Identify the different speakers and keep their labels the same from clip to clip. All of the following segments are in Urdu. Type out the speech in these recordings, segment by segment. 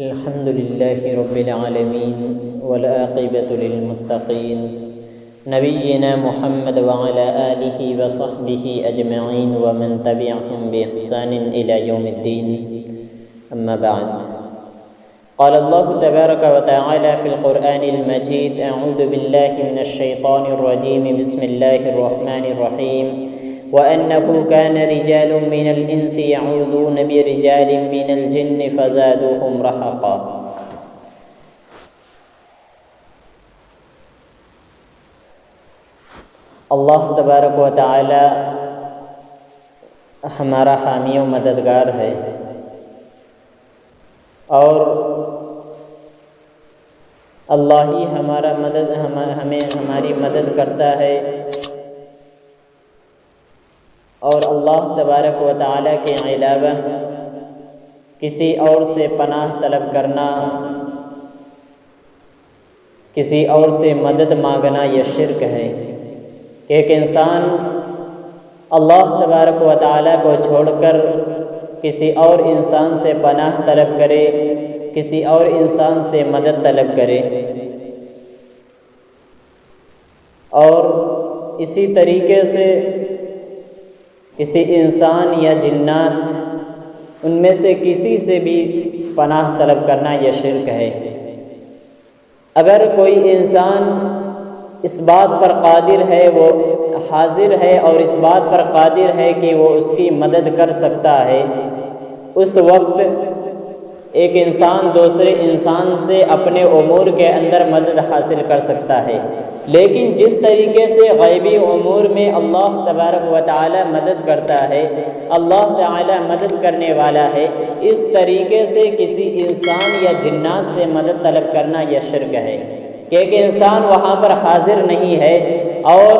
Speaker 1: الحمد لله رب العالمين والعاقبة للمتقين نبينا محمد وعلى آله وصحبه أجمعين ومن تبعهم بإحسان إلى يوم الدين. أما بعد، قال الله تبارك وتعالى في القرآن المجيد: أعوذ بالله من الشيطان الرجيم، بسم الله الرحمن الرحيم. وأنه كان رجال من الإنس يعوذون برجال من الجن فزادوهم رهقا. اللہ تبارک و تعالی ہمارا حامی و مددگار ہے، اور اللہ ہی ہماری مدد کرتا ہے، اور اللہ تبارک و تعالی کے علاوہ کسی اور سے پناہ طلب کرنا، کسی اور سے مدد مانگنا یہ شرک ہے کہ ایک انسان اللہ تبارک و تعالی کو چھوڑ کر کسی اور انسان سے پناہ طلب کرے، کسی اور انسان سے مدد طلب کرے. اور اسی طریقے سے کسی انسان یا جنات، ان میں سے کسی سے بھی پناہ طلب کرنا یہ شرک ہے. اگر کوئی انسان اس بات پر قادر ہے، وہ حاضر ہے اور اس بات پر قادر ہے کہ وہ اس کی مدد کر سکتا ہے، اس وقت ایک انسان دوسرے انسان سے اپنے امور کے اندر مدد حاصل کر سکتا ہے. لیکن جس طریقے سے غیبی امور میں اللہ تبارک و تعالی مدد کرتا ہے، اللہ تعالی مدد کرنے والا ہے، اس طریقے سے کسی انسان یا جنات سے مدد طلب کرنا یہ شرک ہے کہ ایک انسان وہاں پر حاضر نہیں ہے اور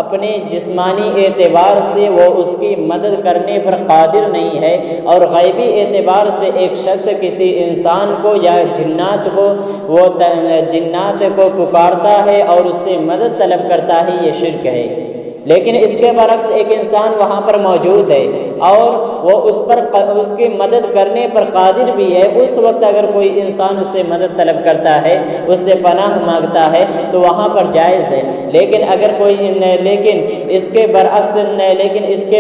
Speaker 1: اپنے جسمانی اعتبار سے وہ اس کی مدد کرنے پر قادر نہیں ہے، اور غیبی اعتبار سے ایک شخص کسی انسان کو یا جنات کو پکارتا ہے اور اس سے مدد طلب کرتا ہے، یہ شرک ہے. لیکن اس کے برعکس ایک انسان وہاں پر موجود ہے اور وہ اس کی مدد کرنے پر قادر بھی ہے، اس وقت اگر کوئی انسان اس سے مدد طلب کرتا ہے، اس سے پناہ مانگتا ہے تو وہاں پر جائز ہے. لیکن اس کے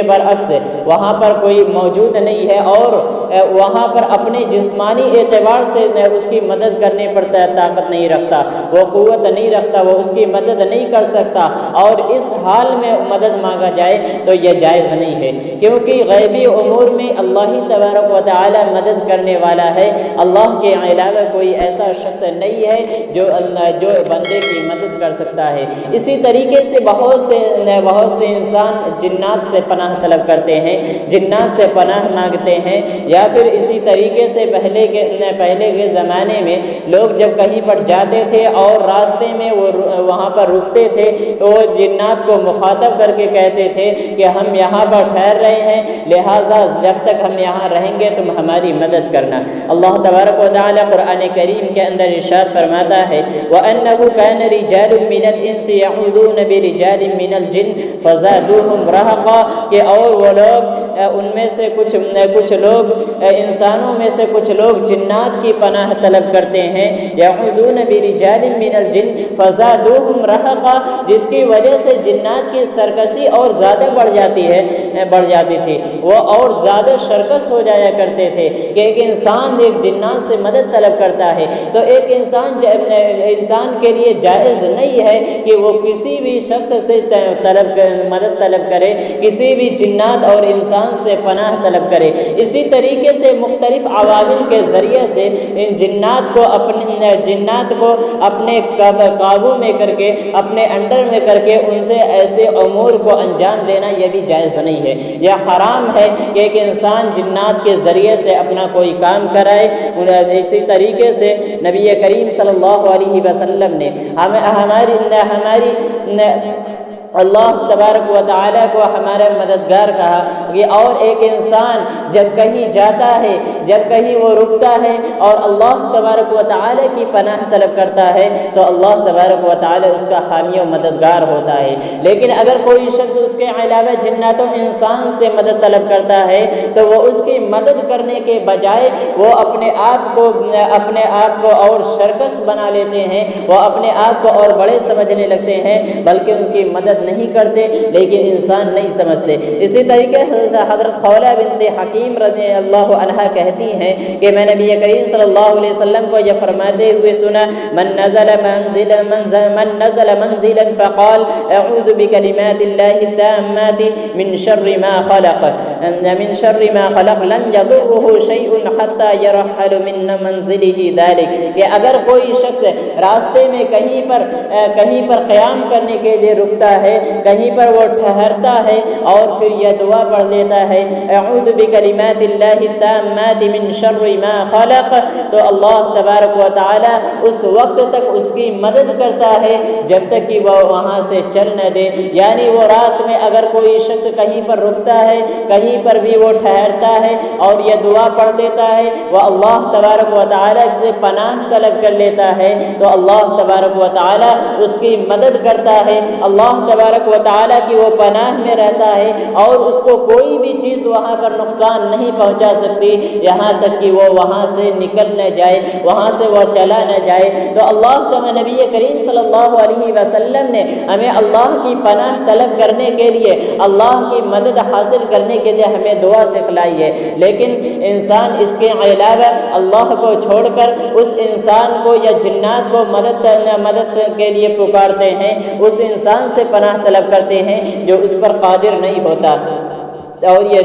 Speaker 1: برعکس وہاں پر کوئی موجود نہیں ہے اور وہاں پر اپنے جسمانی اعتبار سے اس کی مدد کرنے پر طاقت نہیں رکھتا، وہ قوت نہیں رکھتا، وہ اس کی مدد نہیں کر سکتا، اور اس حال میں مدد مانگا جائے تو یہ جائز نہیں ہے. کیونکہ غیبی امور میں اللہ تبارک و تعالی مدد کرنے والا ہے، اللہ کے علاوہ کوئی ایسا شخص نہیں ہے جو بندے کی مدد کر سکتا ہے. اسی طریقے سے بہت سے انسان جنات سے پناہ طلب کرتے ہیں، جنات سے پناہ مانگتے ہیں، یا پھر اسی طریقے سے پہلے کے زمانے میں لوگ جب کہیں پر جاتے تھے اور راستے میں وہ وہاں پر رکتے تھے تو وہ جنات کو مخاطب کر کے کہتے تھے کہ ہم یہاں پر ٹھہر رہے ہیں، لہٰذا جب تک ہم یہاں رہیں گے تم ہماری مدد کرنا. اللہ تبارک و تعالی قرآن کریم کے اندر ارشاد فرماتا ہے: وَأَنَّهُ كَانَ رِجَالٌ مِّنَ الْإِنسِ يَعُوذُونَ بِرِجَالٍ مِّنَ الْجِنِّ فَزَادُوهُمْ رَهَقًا، کہ اور وہ لوگ ان میں سے کچھ لوگ انسانوں میں سے کچھ لوگ جنات کی پناہ طلب کرتے ہیں، يَعُوذُونَ بِرِجَالٍ مِّنَ الْجِنِّ فَزَادُوهُمْ رَهَقًا، جس کی وجہ سے جنات کی سرکشی اور زیادہ بڑھ جاتی تھی، وہ اور زیادہ شرکس ہو جایا کرتے تھے کہ ایک انسان ایک جنات سے مدد طلب کرتا ہے تو ایک انسان کے لیے جائز نہیں ہے کہ وہ کسی بھی شخص سے مدد طلب کرے، کسی بھی جنات اور انسان سے پناہ طلب کرے. اسی طریقے سے مختلف عوامل کے ذریعے سے ان جنات کو اپنے قابو میں کر کے، اپنے انڈر میں کر کے ان سے ایسے امور کو انجام دینا یہ بھی جائز نہیں ہے. یہ حرام ہے کہ ایک انسان جنات کے ذریعے سے اپنا کوئی کام کرائے. اسی طریقے سے نبی کریم صلی اللہ علیہ وسلم نے اللہ تبارک و تعالیٰ کو ہمارا مددگار کہا یہ، اور ایک انسان جب کہیں جاتا ہے، جب کہیں وہ رکتا ہے اور اللہ تبارک و تعالیٰ کی پناہ طلب کرتا ہے تو اللہ تبارک و تعالیٰ اس کا حامی و مددگار ہوتا ہے۔ لیکن اگر کوئی شخص اس کے علاوہ جنات و انسان سے مدد طلب کرتا ہے تو وہ اس کی مدد کرنے کے بجائے وہ اپنے آپ کو اور سرکش بنا لیتے ہیں، وہ اپنے آپ کو اور بڑے سمجھنے لگتے ہیں، بلکہ ان کی مدد نہیں کرتے، لیکن انسان نہیں سمجھتے۔ اسی طریقے سے حضرت خولہ بنت حکیم رضی اللہ عنہا کہتی ہیں کہ میں نبی کریم صلی اللہ علیہ وسلم کو یہ فرماتے ہوئے سنا، من نزل منزلا فقال اعوذ بکلمات اللہ التامات من شر ما خلق لن يضره شيء حتى يرحل من منزله ذلك، کہ اگر کوئی شخص راستے میں کہیں پر قیام کرنے کے لیے رکتا ہے، کہیں پر وہ ٹھہرتا ہے اور پھر یہ دعا پڑھ لیتا ہے اعوذ بکلمات اللہ التامات من شر ما خلق، تو اللہ تبارک و تعالی اس وقت تک اس کی مدد کرتا ہے جب تک کہ وہ وہاں سے چل نہ دے۔ یعنی وہ رات میں اگر کوئی شخص کہیں پر رکتا ہے، کہیں پر بھی وہ ٹھہرتا ہے اور یہ دعا پڑھ دیتا ہے، وہ اللہ تبارک و تعالی سے پناہ طلب کر لیتا ہے تو اللہ تبارک و تعالی اس کی مدد کرتا ہے، اللہ تبارک و تعالی کی وہ پناہ میں رہتا ہے اور اس کو کوئی بھی چیز وہاں پر نقصان نہیں پہنچا سکتی یہاں تک کہ وہ وہاں سے نکل نہ جائے، وہاں سے وہ چلا نہ جائے۔ تو اللہ تعالی نبی کریم صلی اللہ علیہ وسلم نے ہمیں اللہ کی پناہ طلب کرنے کے لیے، اللہ کی مدد حاصل کرنے کے لیے ہمیں دعا سکھلائی ہے، لیکن انسان اس کے علاوہ اللہ کو چھوڑ کر اس انسان کو یا جنات کو مدد کے لیے پکارتے ہیں، اس انسان سے پناہ طلب کرتے ہیں جو اس پر قادر نہیں ہوتا۔ اور یہ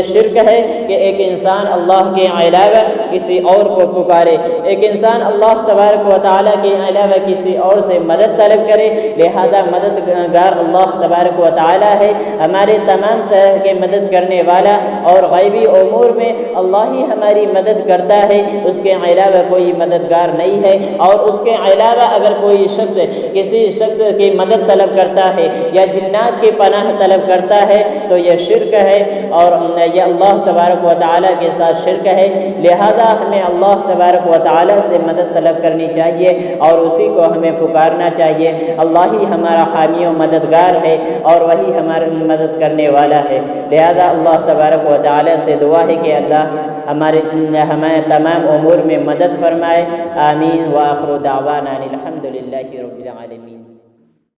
Speaker 1: شرک ہے کہ ایک انسان اللہ کے علاوہ کسی اور کو پکارے، ایک انسان اللہ تبارک و تعالیٰ کے علاوہ کسی اور سے مدد طلب کرے، لہذا مددگار اللہ تبارک و تعالیٰ ہے، ہمارے تمام طرح کے مدد کرنے والا، اور غیبی امور میں اللہ ہی ہماری مدد کرتا ہے، اس کے علاوہ کوئی مددگار نہیں ہے۔ اور اس کے علاوہ اگر کوئی شخص کسی شخص کی مدد طلب کرتا ہے یا جنات کی پناہ طلب کرتا ہے تو یہ شرک ہے اور یہ اللہ تبارک و تعالیٰ کے ساتھ شرک ہے، لہذا ہمیں اللہ تبارک و تعالیٰ سے مدد طلب کرنی چاہیے اور اسی کو ہمیں پکارنا چاہیے۔ اللہ ہی ہمارا حامی و مددگار ہے اور وہی ہماری مدد کرنے والا ہے، لہذا اللہ تبارک و تعالیٰ سے دعا ہے کہ اللہ ہمارے تمام امور میں مدد فرمائے۔ آمین۔ وآخر دعوانا الحمد للہ رب العالمین۔